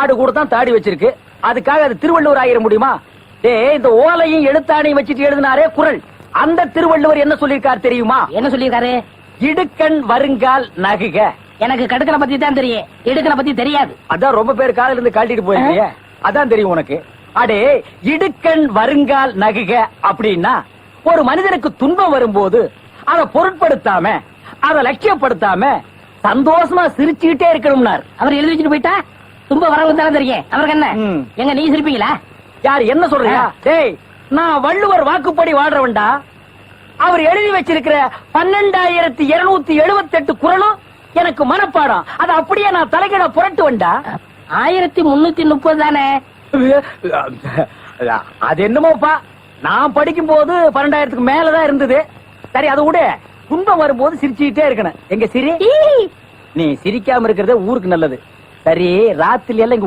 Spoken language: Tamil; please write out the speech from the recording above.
ஆடு கூட தான் தாடி வச்சிருக்கு. அதுக்காக அது திருவள்ளுவர் ஆயிர முடியுமா? டேய், இந்த ஓலையும் எழுத்தாணையும் வச்சுட்டு எழுதினாரே குறள், அந்த திருவள்ளுவர் என்ன சொல்லிருக்காரு தெரியுமா? என்ன சொல்லிருக்காரு? இடுக்கண் வருங்கால் நகுக. எனக்கு கடுக்கனை பத்தி தான் தெரியும், இடுக்கனை பத்தி தெரியாது. அதான் ரொம்ப பேர் காலையில இருந்து கழட்டிட்டு போயிருக்கீங்க, அதான் தெரியும் உனக்கு. அடே, இடுக்கண் வருங்கால் நகுக அப்படின்னா ஒரு மனிதனுக்கு துன்பம் வரும்போது அதை பொருட்படுத்தாம, அதை லட்சியப்படுத்தாம சந்தோஷமா சிரிச்சுக்கிட்டே இருக்கணும்னார். அவர் எழுதி வச்சுட்டு போயிட்டா துன்பம் வரவங்க தானே தெரியும். அவருக்கு என்ன? எங்க நீ சிரிப்பீங்களா? யார் என்ன சொல்றியா? டேய், நான் வள்ளுவர் வாக்குப்படி வாழ்றவன்டா. அவர் எழுதி வச்சிருக்கிற 12,278 குறளும் எனக்கு மனப்பாடம். அது அப்படியே நான் தலைகீழ புரட்டுவன்டா. 1330 தானே? அது என்னமோப்பா, நான் படிக்கும் போது 12,000க்கு மேலதான் இருந்தது. சரி, அது கூட துன்பம் வரும்போது சிரிச்சுக்கிட்டே இருக்கணும். எங்க சிரி, நீ சிரிக்காம இருக்கிறது ஊருக்கு நல்லது. சரி, ராத்திரி எல்லாம் இங்க